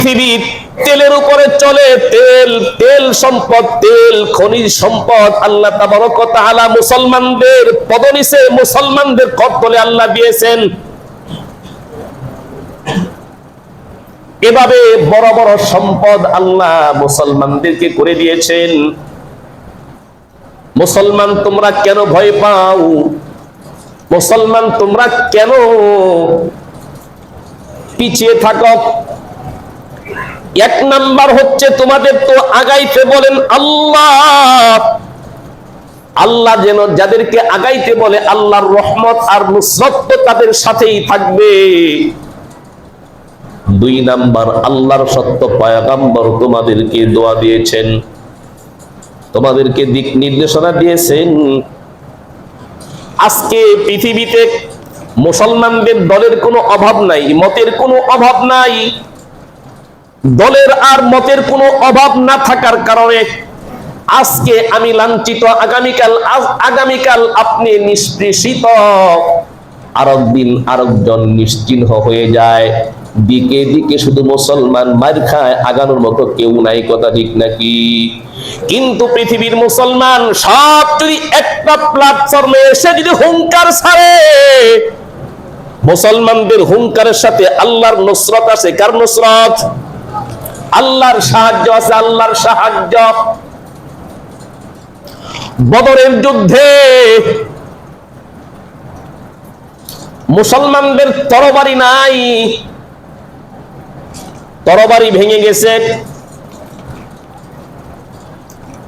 পৃথিবীর তেলের উপরে চলে, তেল, তেল সম্পদ, তেল খনিজ সম্পদ আল্লাহ তাবারক ওয়া তাআলা মুসলমানদের পদনিসে, মুসলমানদের কর্তলে আল্লাহ দিয়েছেন। এভাবে বড় বড় সম্পদ আল্লাহ মুসলমানদেরকে করে দিয়েছেন। মুসলমান তোমরা কেন ভয় পাও? মুসলমান তোমরা কেন পিছিয়ে থাকো? এক নাম্বার হচ্ছে তোমাদের তো আগাইতে বলেন আল্লাহ। আল্লাহ যেন যাদেরকে আগাইতে বলে আল্লাহর রহমত আর নুসরত তো তাদের সাথেই থাকবে। দুই নাম্বার, আল্লাহর সত্য পয়গম্বর তোমাদেরকে দোয়া দিয়েছেন, তোমাদেরকে দিক নির্দেশনা দিয়েছেন। আজকে পৃথিবীতে মুসলমানদের দলের কোনো অভাব নাই, মতের কোনো অভাব নাই। দলের আর মতের কোনো অভাব না থাকার কারণে আজকে আমি লাঞ্ছিত, আগামীকাল আপনি নিষ্পৃষিত, আরেকদিন আরেকজন নিশ্চিহ্ন হয়ে যায়। দিকে দিকে শুধু মুসলমান মার খায়, আগানোর মতো কেউ নাই, কথা ঠিক নাকি? কিন্তু পৃথিবীর মুসলমান সব যদি একটা প্ল্যাটফর্মে এসে যদি হুঙ্কার ছাড়ে, মুসলমানদের হুঙ্কারের সাথে আল্লাহর নুসরত আছে। কার নুসরত? আল্লাহর সাহায্য আছে, আল্লাহর সাহায্য। বদরের যুদ্ধে মুসলমানদের তরবারি নাই, তরবারি ভেঙে গেছে।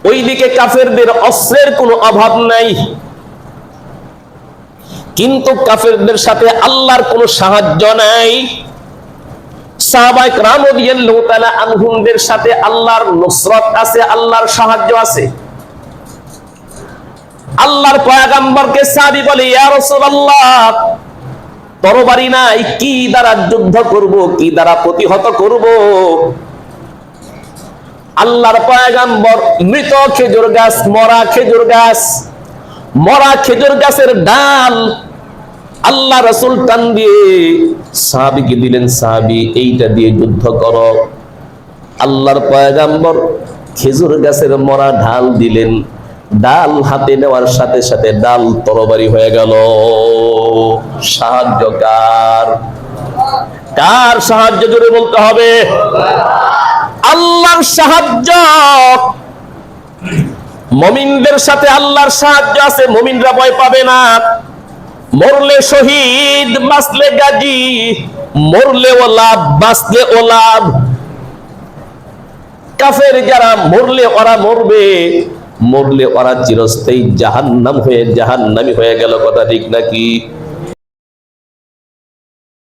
ওইদিকে কাফেরদের অস্ত্রের কোনো অভাব নাই, কিন্তু কাফেরদের সাথে আল্লাহর কোনো সাহায্য নাই। সাহাবায়ে কেরাম রাদিয়াল্লাহু তাআলা আনহুমদের সাথে আল্লাহর নুসরত আছে, আল্লাহর সাহায্য আছে। আল্লাহর পয়গম্বরকে সাহাবী বলে, ইয়া রাসূলুল্লাহ, তরবারি নাই, কি দ্বারা যুদ্ধ করব, কি দ্বারা প্রতিহত করব? আল্লাহর পয়গম্বর মৃত খেজুর গাছ, মরা খেজুর গাছ, মরা খেজুর গাছের ডাল আল্লাহ রাসূল টান দিয়ে সাহাবীকে দিলেন, সাহাবী এইটা দিয়ে যুদ্ধ করো। আল্লাহর পয়গম্বর খেজুর গাছের মরা ঢাল দিলেন, ডাল হাতে নেওয়ার সাথে সাথে ডাল তরবারি হয়ে গেল। সাহায্য কার? কার সাহায্য? জোরে বলতে হবে। আল্লাহর সাহায্য। মুমিনদের সাথে আল্লাহর সাহায্য আছে, মুমিনরা ভয় পাবে না। মরলে শহীদ, বাঁচলে গাজী, মরলে ও লাভ, বাঁচলে ও লাভ। কাফের যারা মরলে ওরা মরবে, মরলে ওরা চিরস্থায়ী জাহান্নাম হয়ে জাহান্নামী হয়ে গেল, কথা ঠিক নাকি?